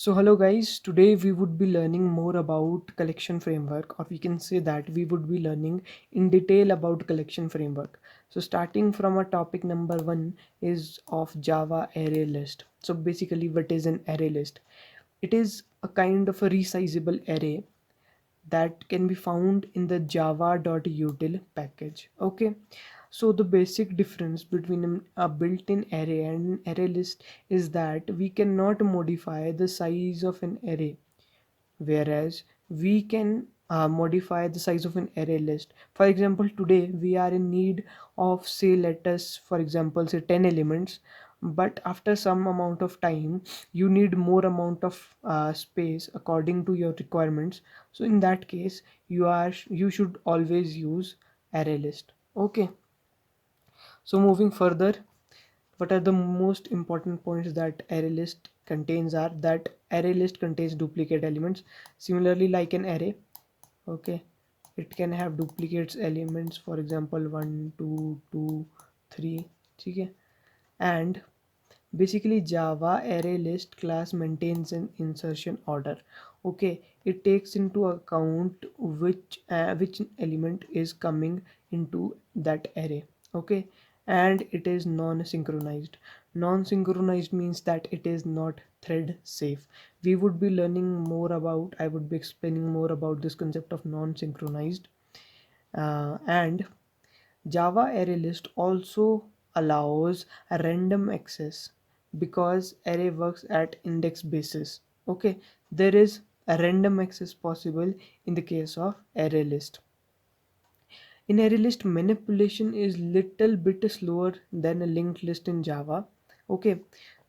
So hello guys, today we would be learning more about collection framework, or we can say that we would be learning in detail about collection framework. So starting from our topic number one is of Java array list. So basically what is an array list? It is a kind of a resizable array that can be found in the java.util package. Okay, so the basic difference between a built-in array and an array list is that we cannot modify the size of an array, whereas we can modify the size of an array list. For example, today we are in need of, say, let us for example say 10 elements, but after some amount of time you need more amount of space according to your requirements. So in that case you should always use array list. Okay, so moving further, what are the most important points that array list contains are that array list contains duplicate elements similarly like an array. Okay, it can have duplicates elements, for example 1 2 2 3. Okay, and basically Java array list class maintains an insertion order. Okay, it takes into account which element is coming into that array. Okay, and it is non-synchronized. Non-synchronized means that it is not thread safe. We would be learning more about, I would be explaining more about this concept of non-synchronized. And Java ArrayList also allows a random access because array works at index basis. Okay, there is a random access possible in the case of ArrayList. In ArrayList, manipulation is little bit slower than a linked list in Java. Okay,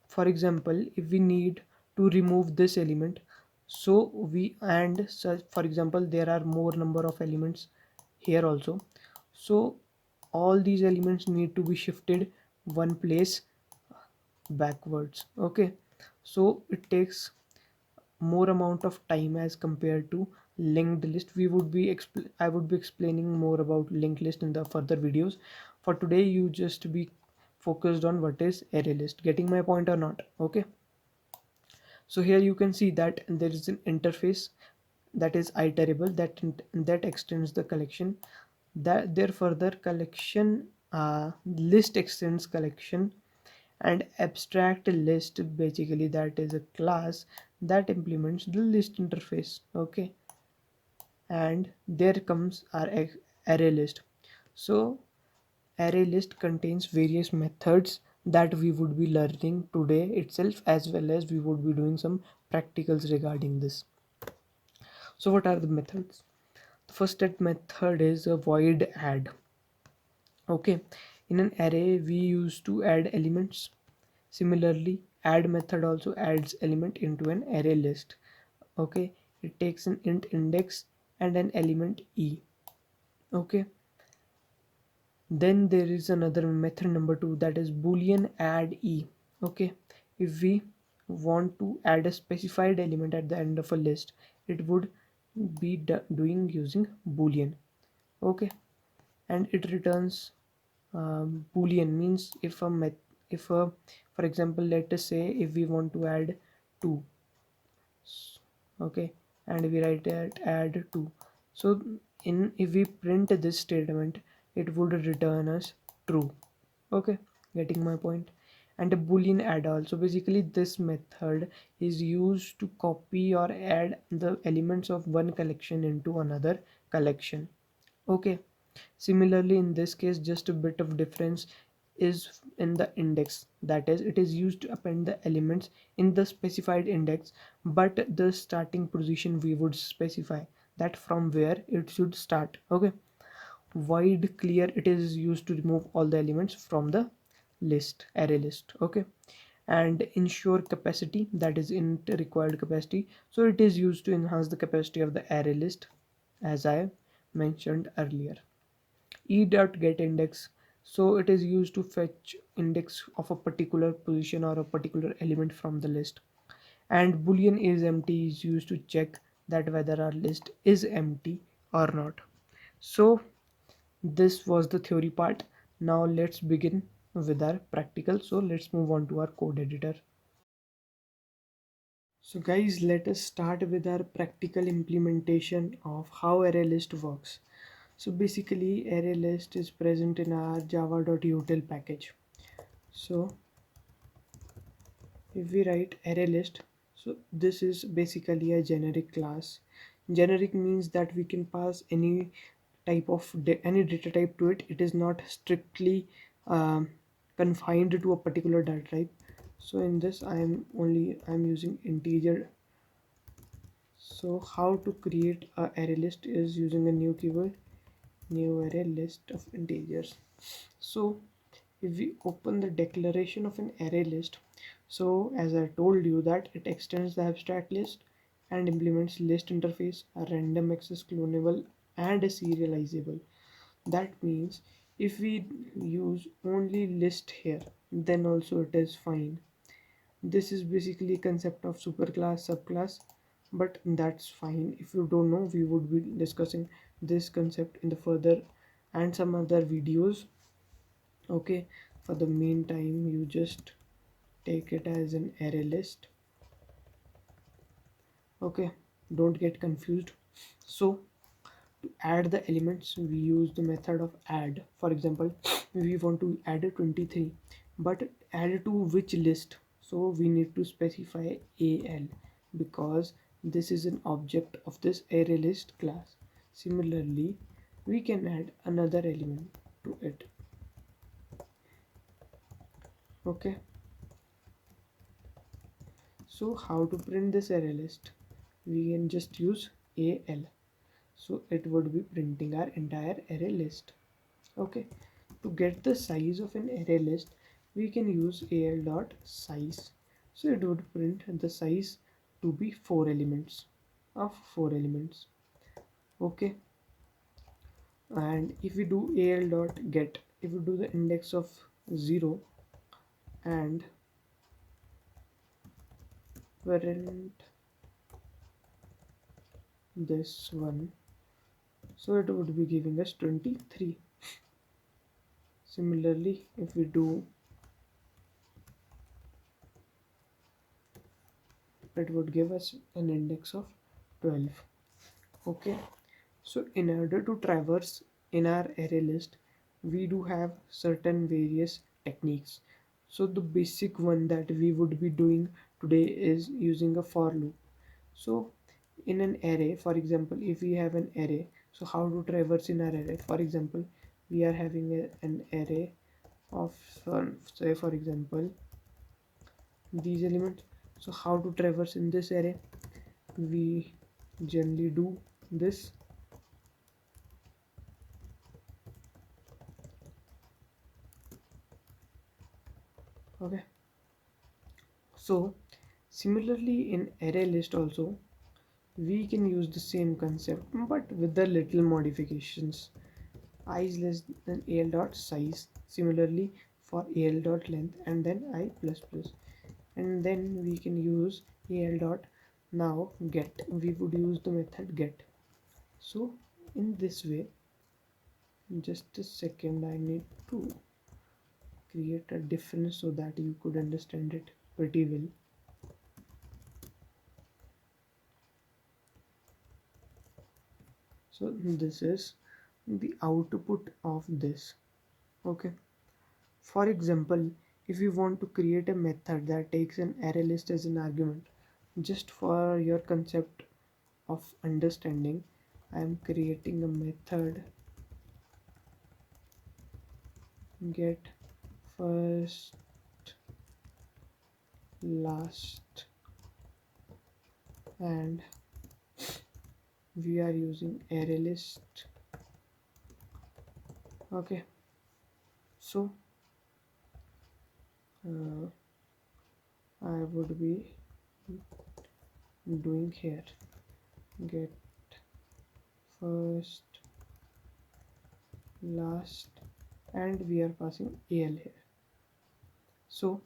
for example, if we need to remove this element, so we and such, for example, there are more number of elements here also. So all these elements need to be shifted one place backwards. Okay, so it takes more amount of time as compared to linked list. I would be explaining more about linked list in the further videos. For today you just be focused on what is array list. Getting my point or not? Okay, so here you can see that there is an interface that is iterable, that extends the collection, that there further collection list extends collection, and abstract list basically that is a class that implements the list interface. Okay, and there comes our array list. So array list contains various methods that we would be learning today itself, as well as we would be doing some practicals regarding this. So what are the methods? The first step method is a void add. Okay, in an array we used to add elements. Similarly, add method also adds element into an array list. Okay, it takes an int index and an element e. Okay, then there is another method number two, that is Boolean add e. Okay, if we want to add a specified element at the end of a list, it would be doing using Boolean. Okay, and it returns Boolean means if a, for example, let us say if we want to add 2. Okay, and we write that add 2. So in if we print this statement, it would return us true. Okay, getting my point? And a Boolean add also, basically this method is used to copy or add the elements of one collection into another collection. Okay, similarly in this case just a bit of difference is in the index, that is it is used to append the elements in the specified index, but the starting position we would specify that from where it should start. Okay, void clear, it is used to remove all the elements from the list, array list. Okay, and ensure capacity, that is int required capacity, so it is used to enhance the capacity of the array list, as I mentioned earlier. e.getIndex, so it is used to fetch index of a particular position or a particular element from the list. And Boolean is empty is used to check that whether our list is empty or not. So this was the theory part. Now let's begin with our practical. So let's move on to our code editor. So guys, let us start with our practical implementation of how ArrayList works. So basically ArrayList is present in our java.util package. So if we write ArrayList, so this is basically a generic class. Generic means that we can pass any type of any data type to it. It is not strictly um, confined to a particular data type. So in this I'm using integer. So how to create a array list is using a new keyword, new array list of integers. So if we open the declaration of an array list, so as I told you that it extends the abstract list and implements list interface, a random access clonable and a serializable. That means if we use only list here, then also it is fine. This is basically concept of superclass subclass, but that's fine. If you don't know, we would be discussing this concept in the further and some other videos. Okay, for the meantime you just take it as an array list. Okay, don't get confused. So to add the elements we use the method of add. For example, we want to add a 23, but add to which list? So we need to specify al, because this is an object of this array list class. Similarly, we can add another element to it. Okay, so how to print this array list? We can just use al, so it would be printing our entire array list. Okay, to get the size of an array list, we can use al.size. So it would print the size to be 4 elements of 4 elements. Okay, and if we do al.get, if we do the index of 0 and print this one, so it would be giving us 23. Similarly, if we do, it would give us an index of 12. Okay, so in order to traverse in our array list, we do have certain various techniques. So the basic one that we would be doing today is using a for loop. So in an array, for example, if we have an array, so how to traverse in our array? For example, we are having an array of say for example these elements. So how to traverse in this array? We generally do this. Okay, so similarly in array list also we can use the same concept but with the little modifications. I is less than al dot size, similarly for al dot length, and then I plus plus, and then we can use al dot now get. We would use the method get. So in this way, just a second, I need to create a difference so that you could understand it pretty well. So this is the output of this. Okay, for example, if you want to create a method that takes an array list as an argument, just for your concept of understanding, I am creating a method get first last, and we are using array list. Okay, so uh, I would be doing here get first last, and we are passing al here. So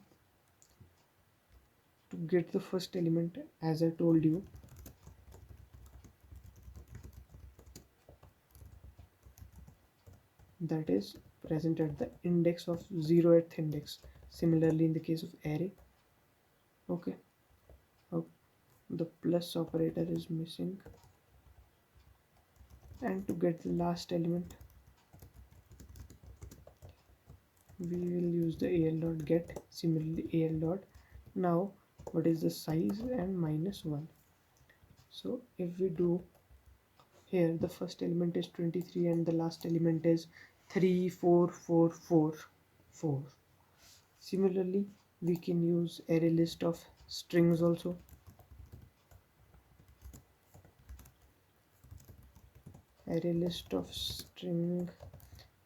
to get the first element, as I told you, that is present at the index of 0th index. Similarly in the case of array. Okay, the plus operator is missing, and to get the last element we will use the al dot get. Similarly al dot now what is the size, and -1. So if we do here, the first element is 23 and the last element is 3 4 4 4 4. Similarly we can use array list of strings also. Array list of string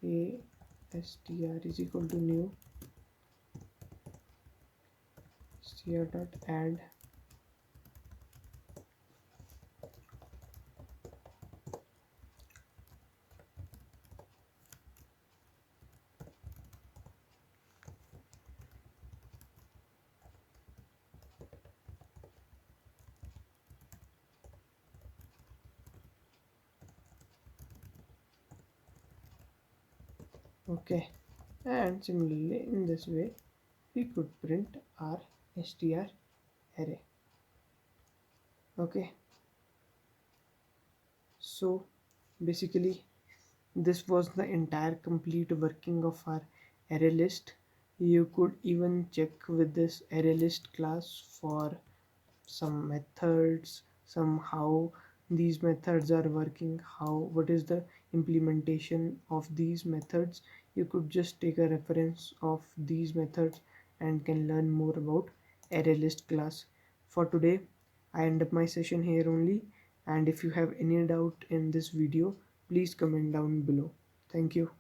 ASTR is equal to new str dot add okay. And similarly in this way we could print our str array. Okay, so basically this was the entire complete working of our array list. You could even check with this array list class for some methods, somehow these methods are working, how what is the implementation of these methods. You could just take a reference of these methods and can learn more about array list class. For today I end up my session here only, and if you have any doubt in this video please comment down below. Thank you.